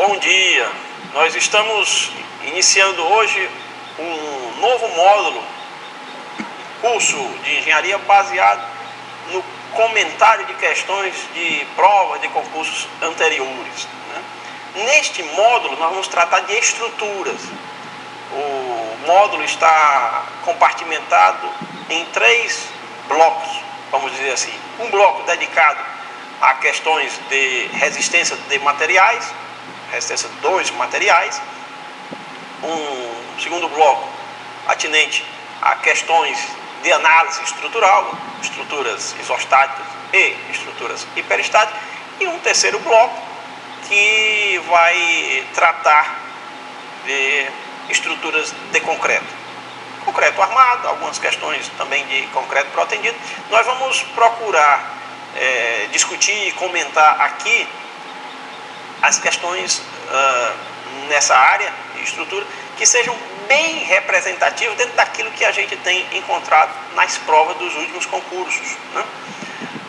Bom dia, nós estamos iniciando hoje um novo módulo, curso de engenharia baseado no comentário de questões de provas de concursos anteriores, né? Neste módulo nós vamos tratar de estruturas. O módulo está compartimentado em 3 blocos, vamos dizer assim. Um bloco dedicado a questões de resistência de materiais, resistência dos materiais. Um segundo bloco atinente a questões de análise estrutural, estruturas isostáticas e estruturas hiperestáticas. E um terceiro bloco que vai tratar de estruturas de concreto armado, algumas questões também de concreto protendido. Nós vamos procurar discutir e comentar aqui as questões nessa área de estrutura que sejam bem representativas dentro daquilo que a gente tem encontrado nas provas dos últimos concursos, né?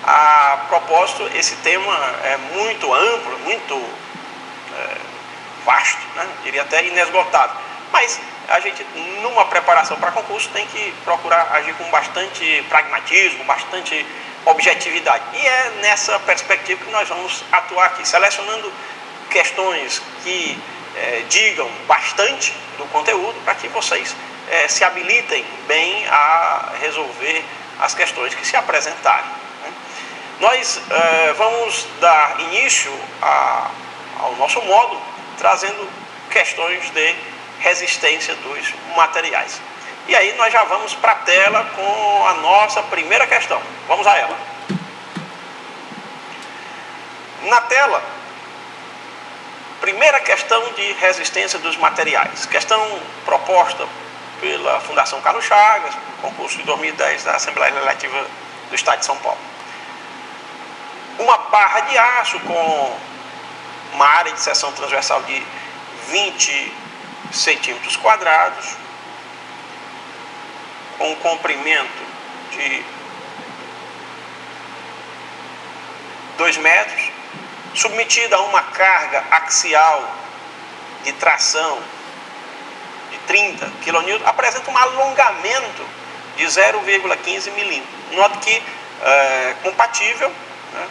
A propósito, esse tema é muito amplo, muito vasto, né? Diria até inesgotável, mas a gente, numa preparação para concurso, tem que procurar agir com bastante pragmatismo, bastante objetividade. E é nessa perspectiva que nós vamos atuar aqui, selecionando questões que digam bastante do conteúdo, para que vocês se habilitem bem a resolver as questões que se apresentarem, né? Nós vamos dar início ao nosso módulo trazendo questões de resistência dos materiais. E aí nós já vamos para a tela com a nossa primeira questão. Vamos a ela. Na tela, primeira questão de resistência dos materiais. Questão proposta pela Fundação Carlos Chagas, concurso de 2010 da Assembleia Legislativa do Estado de São Paulo. Uma barra de aço com uma área de seção transversal de 20 centímetros quadrados, com um comprimento de 2 metros, submetida a uma carga axial de tração de 30 kN, apresenta um alongamento de 0,15 milímetros. Note que é compatível, né,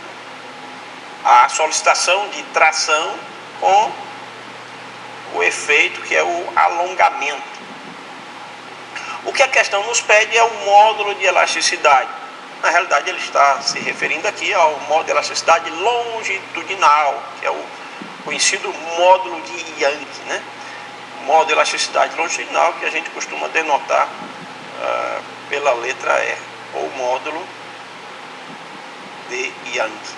a solicitação de tração com o efeito que é o alongamento. O que a questão nos pede é o módulo de elasticidade. Na realidade, ele está se referindo aqui ao módulo de elasticidade longitudinal, que é o conhecido módulo de Yankee, né? Módulo de elasticidade longitudinal, que a gente costuma denotar pela letra E, ou módulo de Yankee.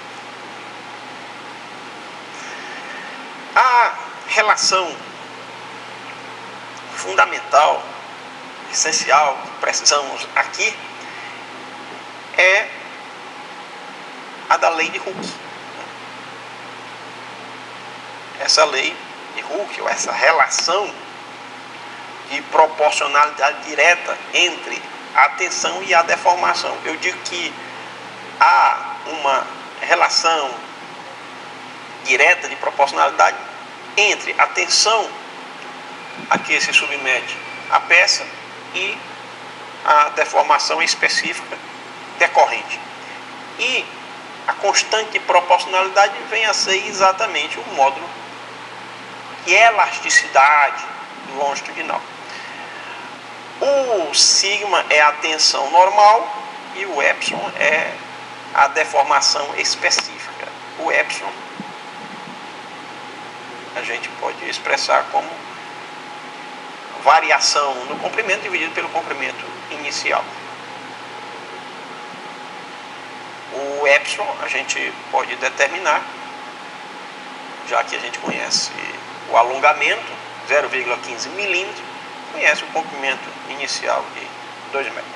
A relação fundamental, essencial, que precisamos aqui, é a da lei de Hooke. Essa lei de Hooke, ou essa relação de proporcionalidade direta entre a tensão e a deformação. Eu digo que há uma relação direta de proporcionalidade entre a tensão a que se submete a peça e a deformação específica decorrente. E a constante de proporcionalidade vem a ser exatamente o módulo de elasticidade longitudinal. O sigma é a tensão normal e o epsilon é a deformação específica. O epsilon a gente pode expressar como variação no comprimento dividido pelo comprimento inicial. O epsilon a gente pode determinar, já que a gente conhece o alongamento, 0,15 milímetros, conhece o comprimento inicial de 2 metros.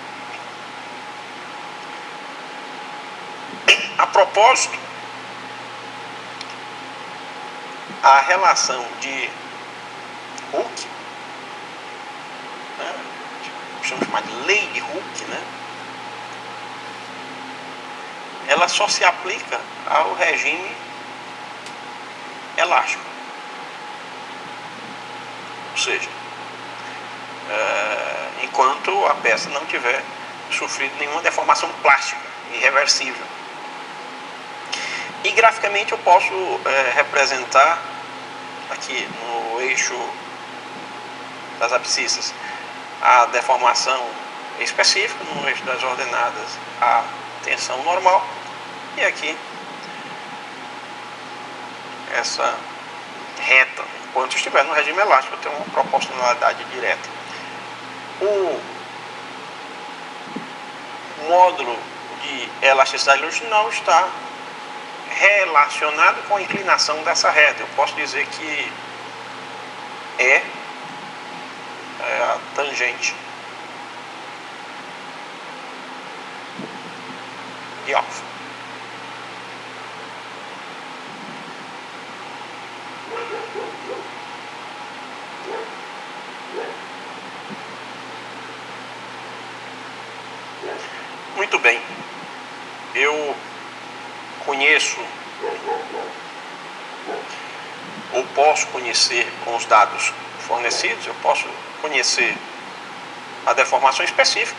A propósito, a relação de Hooke, né, chamamos de chamar de lei de Hooke, né, ela só se aplica ao regime elástico. ou seja, enquanto a peça não tiver sofrido nenhuma deformação plástica irreversível. E graficamente eu posso representar aqui no eixo das abscissas a deformação específica, no eixo das ordenadas a tensão normal, e aqui essa reta. Enquanto estiver no regime elástico, eu tenho uma proporcionalidade direta. O módulo de elasticidade longitudinal está relacionado com a inclinação dessa reta. Eu posso dizer que é a tangente de alfa. Muito bem, eu conheço ou posso conhecer com os dados fornecidos, eu posso conhecer a deformação específica,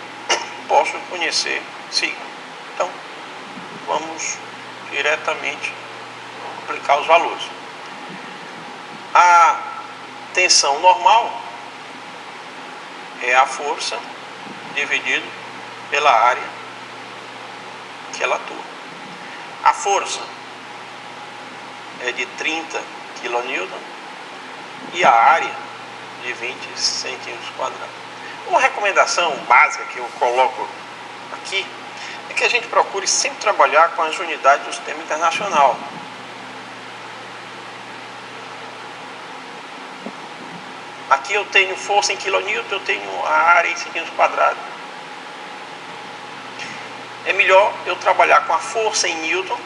posso conhecer sigma. Então, vamos diretamente aplicar os valores. A tensão normal é a força dividido pela área que ela atua. A força é de 30 kN e a área de 20 centímetros quadrados. Uma recomendação básica que eu coloco aqui é que a gente procure sempre trabalhar com as unidades do sistema internacional. Aqui eu tenho força em kN, eu tenho a área em centímetros quadrados. É melhor eu trabalhar com a força em Newton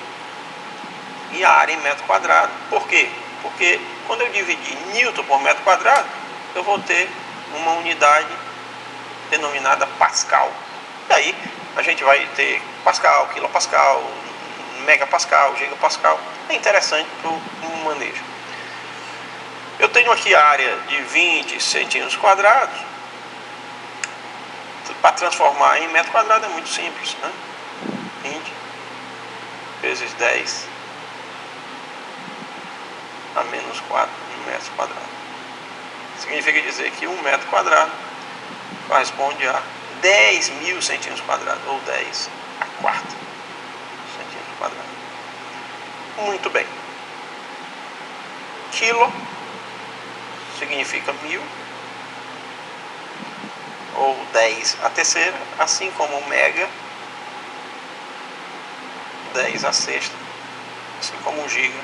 e a área em metro quadrado. Por quê? Porque quando eu dividir Newton por metro quadrado, eu vou ter uma unidade denominada Pascal. Daí a gente vai ter Pascal, Quilopascal, Megapascal, Gigapascal. É interessante para o manejo. Eu tenho aqui a área de 20 centímetros quadrados. Para transformar em metro quadrado é muito simples, né? 20 vezes 10 a menos 4 metros quadrados. Significa dizer que 1 metro quadrado corresponde a 10.000 centímetros quadrados, ou 10 a quarta centímetros quadrados. Muito bem. Quilo significa 1000, ou 10 a terceira, assim como mega, 10 a sexta, assim como giga,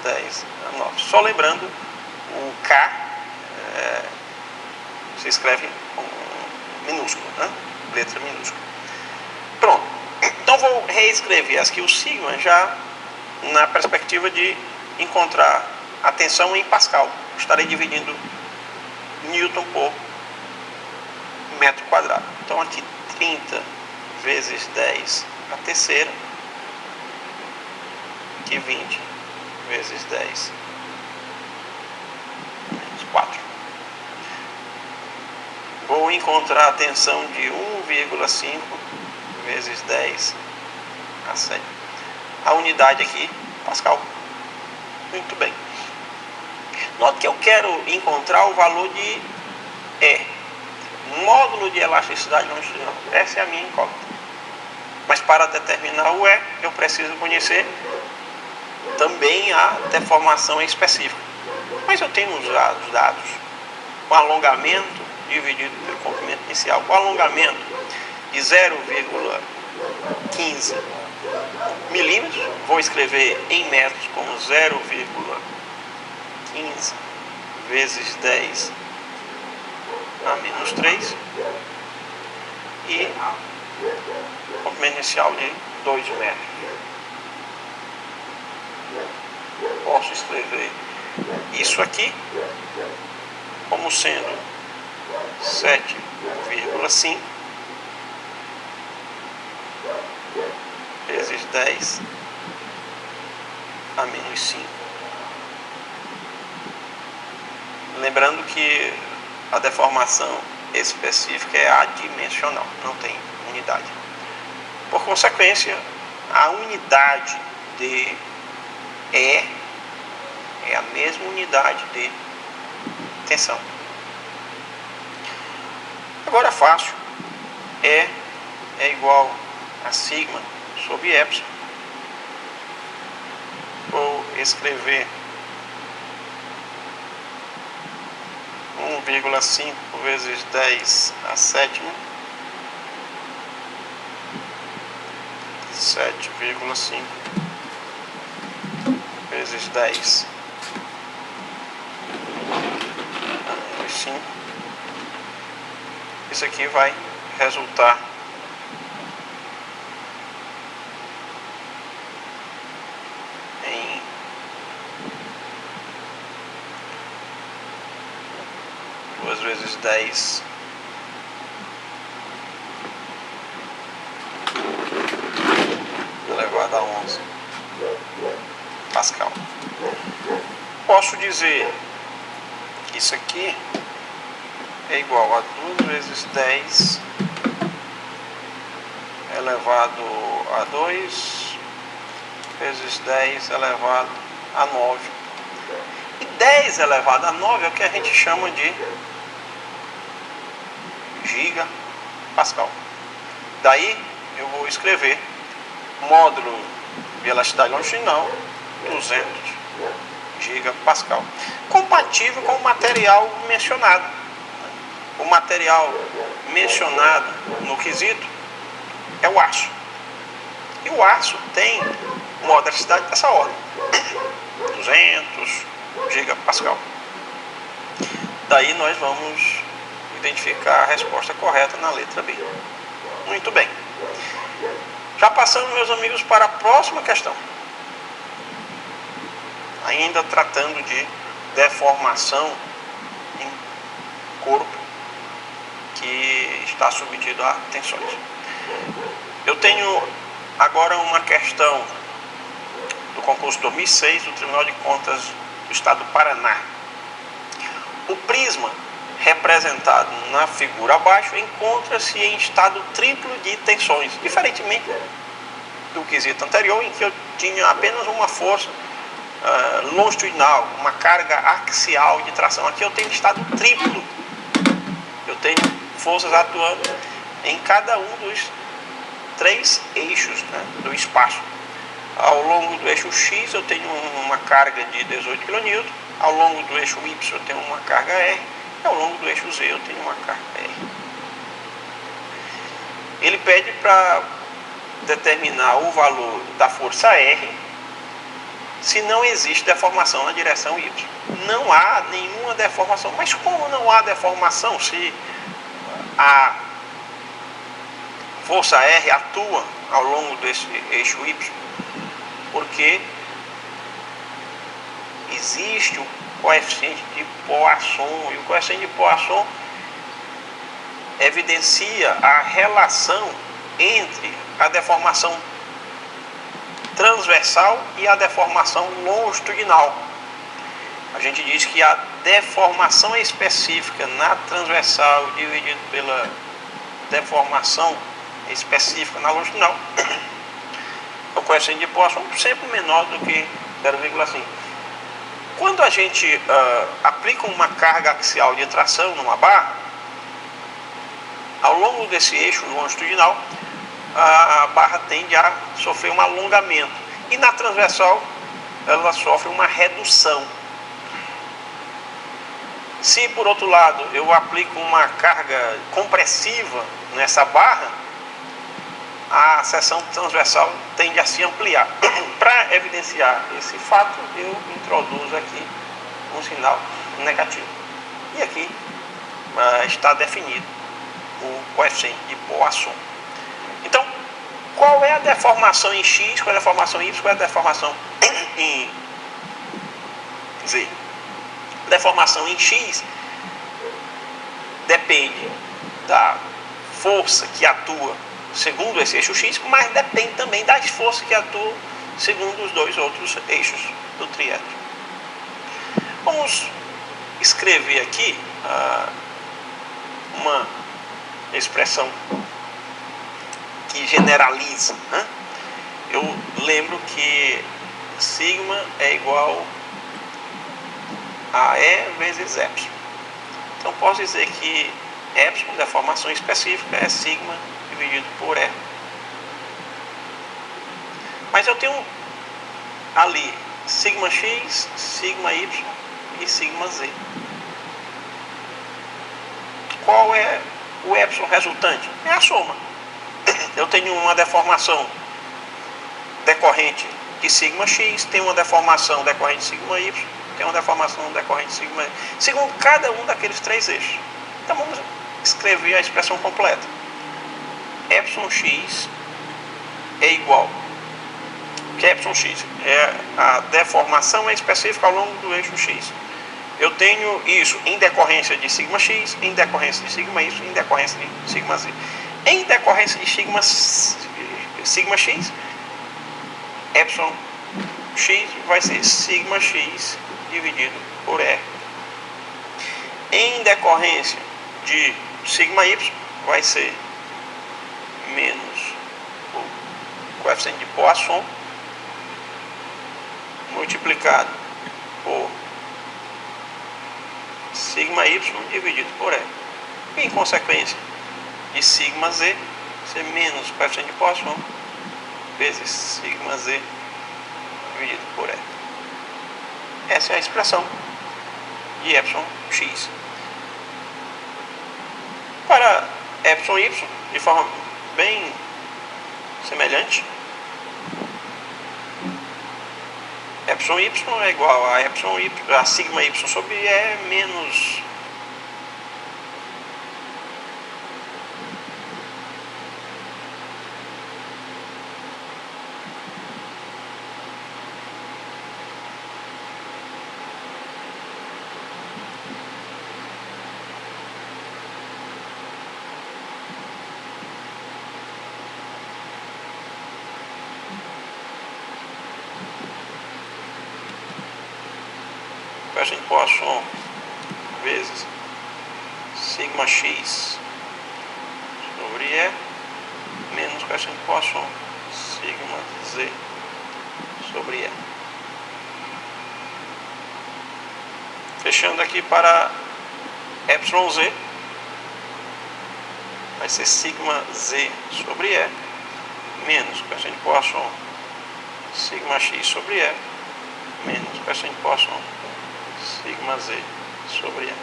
10 a 9. Só lembrando, o K se escreve com minúsculo, né? Letra minúscula. Pronto. Então vou reescrever aqui o sigma já na perspectiva de encontrar a tensão em Pascal. Estarei dividindo Newton por metro quadrado. Então aqui 30 vezes 10 a terceira, aqui 20 vezes 10 menos 4. Vou encontrar a tensão de 1,5 vezes 10 a 7. A unidade aqui, Pascal. Muito bem. Note que eu quero encontrar o valor de E, módulo de elasticidade longitudinal. Essa é a minha incógnita. Mas para determinar o E, eu preciso conhecer também a deformação específica. Mas eu tenho os dados. O alongamento dividido pelo comprimento inicial. O alongamento de 0,15 milímetros, vou escrever em metros como 0,15 vezes 10 a menos 3, e comprimento inicial de 2 metros. Posso escrever isso aqui como sendo 7,5 vezes 10 a menos 5. Lembrando que a deformação específica é adimensional, não tem unidade. Por consequência, a unidade de E é a mesma unidade de tensão. Agora fácil, E é igual a sigma sobre epsilon. Vou escrever 1,5 vezes 10 a sétima, 7,5 vezes 10 a menos 5. Isso aqui vai resultar em 2 vezes 10 elevado a 11 Pascal. Posso dizer que isso aqui é igual a 2 vezes 10 elevado a 2 vezes 10 elevado a 9. E 10 elevado a 9 é o que a gente chama de gigapascal. Daí eu vou escrever módulo de elasticidade longitudinal 200 gigapascal, compatível com o material mencionado. O material mencionado no quesito é o aço. E o aço tem uma elasticidade dessa ordem, 200 gigapascal. Daí nós vamos identificar a resposta correta na letra B. Muito bem. Já passando, meus amigos, para a próxima questão. Ainda tratando de deformação em corpo que está submetido a tensões. Eu tenho agora uma questão do concurso 2006 do Tribunal de Contas do Estado do Paraná. O prisma representado na figura abaixo encontra-se em estado triplo de tensões, diferentemente do quesito anterior, em que eu tinha apenas uma força longitudinal, uma carga axial de tração. Aqui eu tenho estado triplo. Eu tenho forças atuando em cada um dos 3 eixos, né, do espaço. Ao longo do eixo X eu tenho uma carga de 18 kN, ao longo do eixo Y eu tenho uma carga R, e ao longo do eixo Z eu tenho uma carga R. Ele pede para determinar o valor da força R se não existe deformação na direção Y. Não há nenhuma deformação. Mas como não há deformação se a força R atua ao longo desse eixo Y? Porque existe o coeficiente de Poisson, e o coeficiente de Poisson evidencia a relação entre a deformação transversal e a deformação longitudinal. A gente diz que a deformação específica na transversal dividido pela deformação específica na longitudinal, o coeficiente de Poisson sempre menor do que 0,5. Quando a gente aplica uma carga axial de tração numa barra, ao longo desse eixo longitudinal, a barra tende a sofrer um alongamento. E na transversal, ela sofre uma redução. Se, por outro lado, eu aplico uma carga compressiva nessa barra, a seção transversal tende a se ampliar. Para evidenciar esse fato, eu introduzo aqui um sinal negativo. E aqui está definido o coeficiente de Poisson. Então, qual é a deformação em X, qual é a deformação em Y, qual é a deformação em Z? A deformação em X depende da força que atua segundo esse eixo X, mas depende também das forças que atuam segundo os 2 outros eixos do triângulo. Vamos escrever aqui uma expressão que generaliza, né? Eu lembro que sigma é igual a E vezes epsilon. Então posso dizer que epsilon, deformação específica, é sigma dividido por E. Mas eu tenho ali sigma x, sigma y e sigma z. Qual é o epsilon resultante? É a soma. Eu tenho uma deformação decorrente de sigma x, tem uma deformação decorrente de sigma y, tem uma deformação decorrente de sigma z, segundo cada um daqueles três eixos. Então vamos escrever a expressão completa. Epsilon x é igual. O que é epsilon x? É a deformação específica ao longo do eixo x. Eu tenho isso em decorrência de sigma x, em decorrência de sigma y, em decorrência de sigma z. Em decorrência de sigma x, epsilon x vai ser sigma x dividido por E. Em decorrência de sigma y, vai ser menos o coeficiente de Poisson multiplicado por sigma y dividido por E. E, em consequência de sigma z, ser menos o coeficiente de Poisson vezes sigma z dividido por E. Essa é a expressão de epsilon x. Para epsilon y, de forma bem semelhante, epsilon y é igual a epsilon y, a sigma y sobre E menos coeficiente de Poisson vezes sigma x sobre E menos coeficiente de Poisson sigma z sobre E. Fechando aqui para epsilon z, vai ser sigma z sobre E menos coeficiente de Poisson sigma x sobre E menos coeficiente de Poisson sigma z sobre E.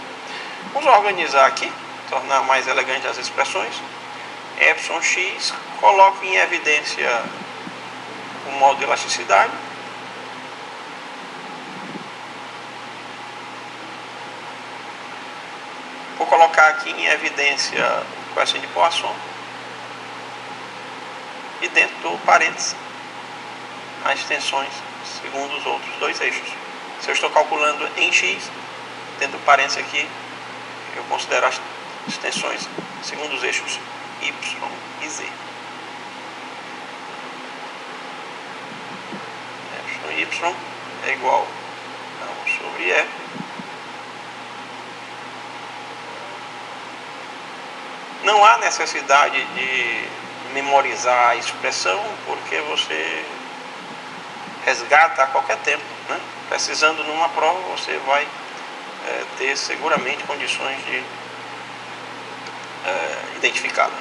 Vamos organizar aqui, tornar mais elegante as expressões. Epsilon x, coloco em evidência o modo de elasticidade. Vou colocar aqui em evidência o coeficiente de Poisson. E dentro do parênteses, as tensões segundo os outros dois eixos. Se eu estou calculando em x, dentro do parênteses aqui, eu considero as tensões segundo os eixos y e z. Epsilon y é igual a 1 sobre E não há necessidade de memorizar a expressão, porque você resgata a qualquer tempo, né? Precisando numa prova, você vai ter seguramente condições de identificá-la.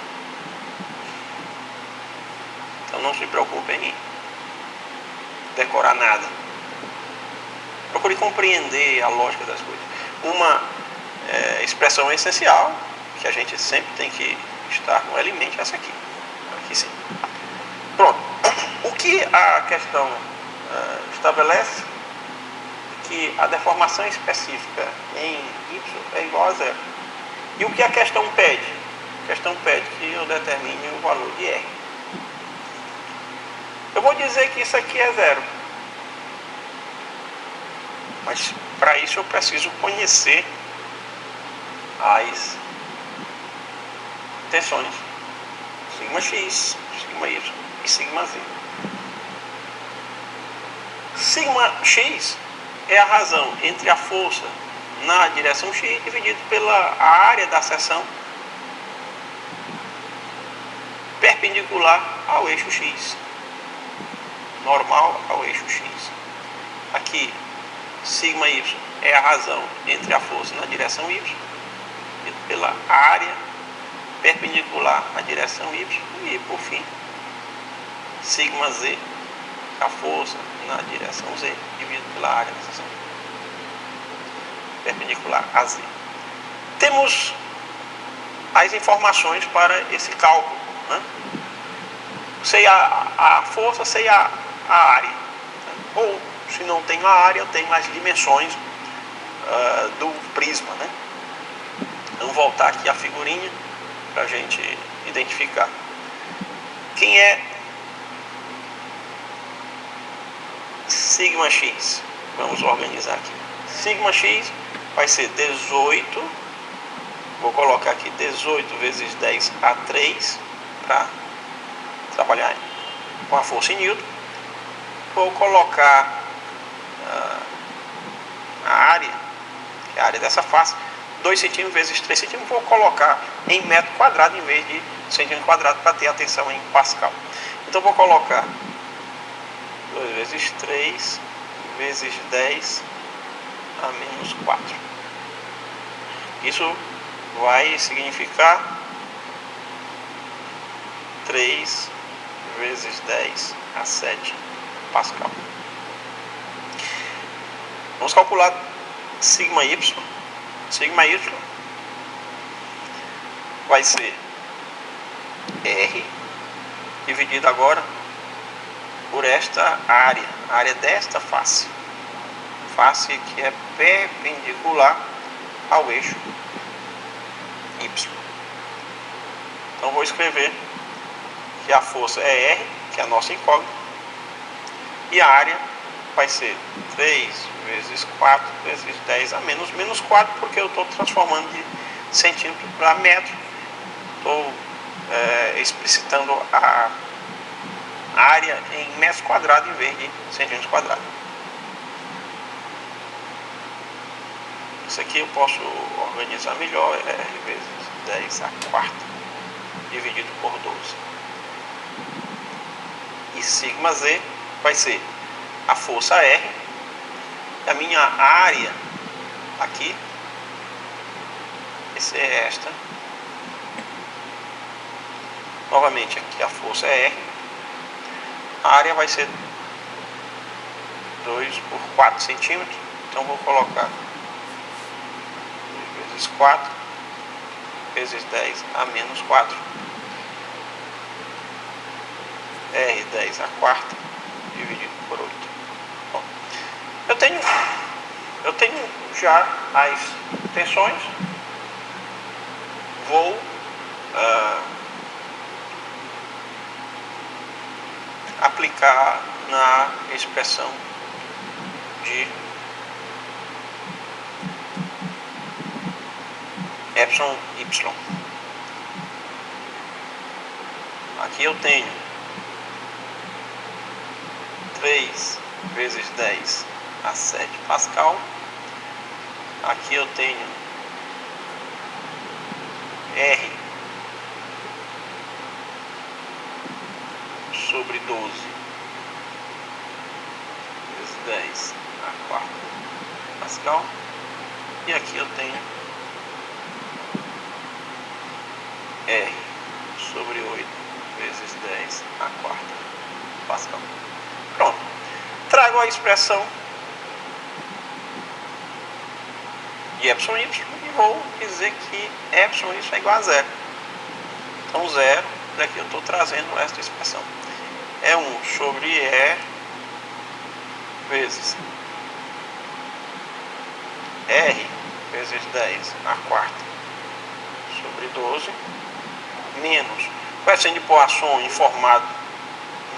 Então não se preocupem em decorar nada. Procure compreender a lógica das coisas. Uma expressão essencial que a gente sempre tem que estar com ela em mente é essa aqui. Aqui sim. Pronto. O que a questão estabelece que a deformação específica em y é igual a zero. E o que a questão pede? A questão pede que eu determine o valor de R. Eu vou dizer que isso aqui é zero. Mas para isso eu preciso conhecer as tensões sigma x, sigma y e sigma z. Sigma x é a razão entre a força na direção x dividido pela área da seção perpendicular ao eixo x, normal ao eixo x. Aqui, sigma y é a razão entre a força na direção y e pela área perpendicular à direção y, e por fim, sigma z, a força na direção z dividido pela área da seção perpendicular a z. Temos as informações para esse cálculo, né? Sei a força, sei a área, né? Ou se não tenho a área, eu tenho as dimensões do prisma, né? Vamos voltar aqui a figurinha para a gente identificar quem é sigma x. Vamos organizar aqui. Sigma x vai ser 18, vou colocar aqui 18 vezes 10 a 3 para trabalhar com a força em Newton. Vou colocar a área, que é a área dessa face, 2 centímetros vezes 3 centímetros, vou colocar em metro quadrado em vez de centímetro quadrado para ter atenção em Pascal. Então vou colocar 2 vezes 3 vezes 10 a menos 4. Isso vai significar 3 vezes 10 a 7 Pascal. Vamos calcular sigma y. Sigma y vai ser R dividido agora por esta área, a área desta face, face que é perpendicular ao eixo y. Então vou escrever que a força é R, que é a nossa incógnita, e a área vai ser 3 vezes 4 vezes 10 a menos 4, porque eu estou transformando de centímetro para metro. Estou explicitando a área em metros quadrados em vez de centímetros quadrados. Isso aqui eu posso organizar melhor, R vezes 10 a quarta dividido por 12. E sigma z vai ser a força R, a minha área aqui vai ser esta. Novamente aqui a força é R, a área vai ser 2 por 4 centímetros, então vou colocar 2 vezes 4 vezes 10 a menos 4, R 10 a quarta dividido por 8. Bom, eu tenho já as tensões, vou aplicar na expressão de epsilon y. Aqui eu tenho 3 vezes 10 a 7 Pascal. Aqui eu tenho R sobre 12 vezes 10 a quarta Pascal. E aqui eu tenho R sobre 8 vezes 10 a quarta Pascal. Pronto. Trago a expressão de epsilon y e vou dizer que epsilon y é igual a zero. Então zero, daqui eu estou trazendo esta expressão. É 1 sobre E vezes R vezes 10 a quarta sobre 12 menos o coeficiente de Poisson informado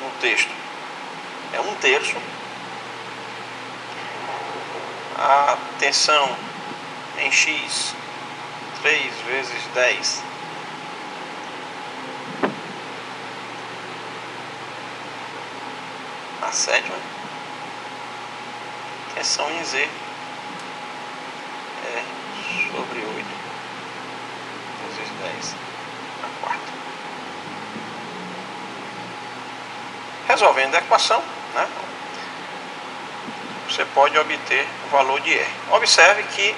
no texto é 1/3. A tensão em X 3 vezes 10 a sétima. Tensão em Z é sobre 8 vezes 10 na quarta. Resolvendo a equação, né, você pode obter o valor de R. Observe que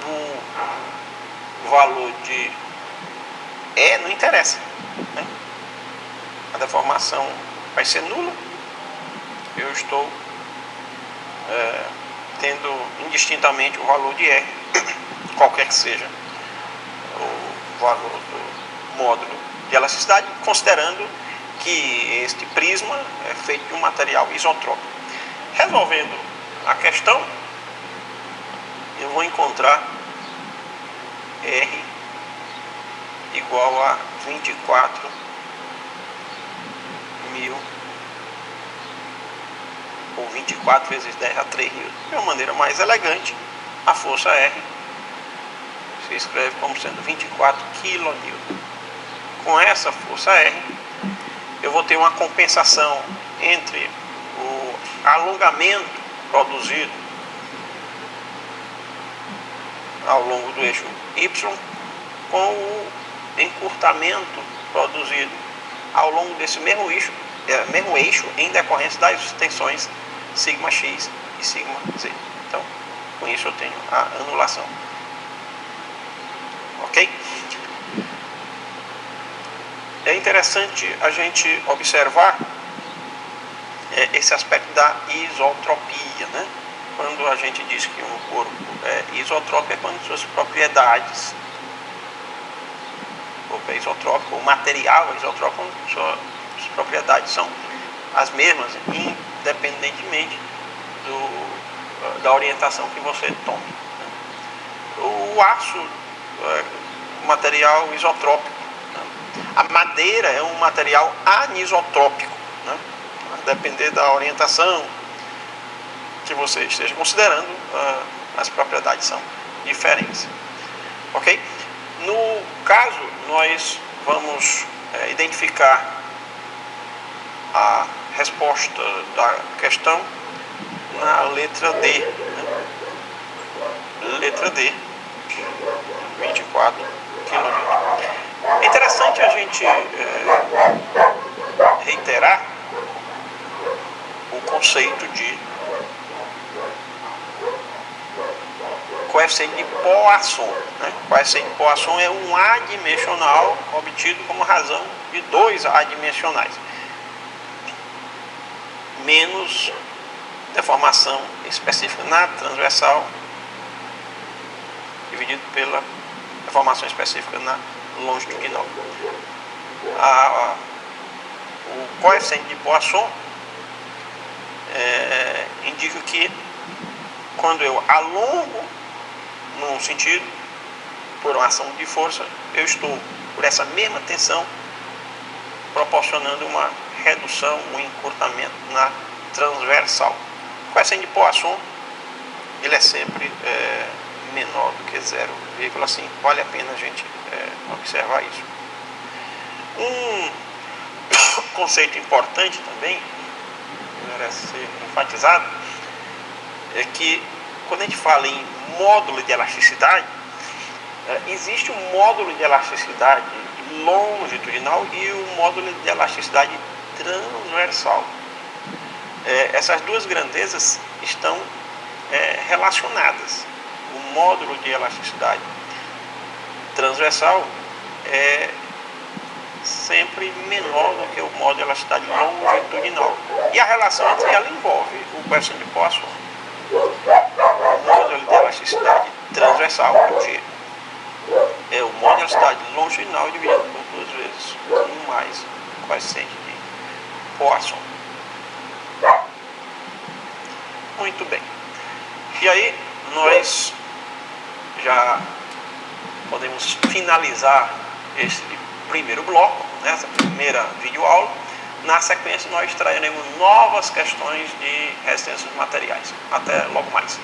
o valor de E não interessa, né? A deformação vai ser nula. Eu estou tendo indistintamente o valor de R, qualquer que seja o valor do módulo de elasticidade, considerando que este prisma é feito de um material isotrópico. Resolvendo a questão, eu vou encontrar R igual a 24 mil, ou 24 vezes 10 a 3 mil. De uma maneira mais elegante, a força R se escreve como sendo 24 kN. Com essa força R, eu vou ter uma compensação entre o alongamento produzido ao longo do eixo Y com o encurtamento produzido ao longo desse mesmo eixo em decorrência das tensões σx e σz. Então, com isso eu tenho a anulação. Ok? É interessante a gente observar esse aspecto da isotropia, né? Quando a gente diz que um corpo é isotrópico, é quando suas propriedades, o corpo é isotrópico, o material é isotrópico, suas propriedades são as mesmas, independentemente da orientação que você tome. O aço é um material isotrópico. A madeira é um material anisotrópico, né? A depender da orientação que você esteja considerando, as propriedades são diferentes. Ok? No caso, nós vamos identificar a resposta da questão na letra D. Né? Letra D, 24 kN. É interessante a gente reiterar o conceito de coeficiente de Poisson. Né? Coeficiente de Poisson é um adimensional obtido como razão de dois adimensionais, menos deformação específica na transversal, dividido pela deformação específica na longitudinal. O coeficiente de Poisson indica que quando eu alongo num sentido por uma ação de força, eu estou, por essa mesma tensão, proporcionando uma redução, um encurtamento na transversal. O coeficiente de Poisson ele é sempre menor do que 0,5. Vale a pena a gente observar isso. Um conceito importante também, que merece ser enfatizado, é que quando a gente fala em módulo de elasticidade, existe um módulo de elasticidade longitudinal e o módulo de elasticidade transversal. Essas duas grandezas estão relacionadas. O módulo de elasticidade transversal é sempre menor do que o módulo de elasticidade longitudinal. E a relação entre elas envolve o coeficiente de Poisson. O módulo de elasticidade transversal é G. O módulo de elasticidade longitudinal dividido por 2 vezes 1 mais o coeficiente de Poisson. Muito bem. E aí nós já podemos finalizar esse primeiro bloco, essa primeira videoaula. Na sequência nós traremos novas questões de resistência dos materiais. Até logo mais.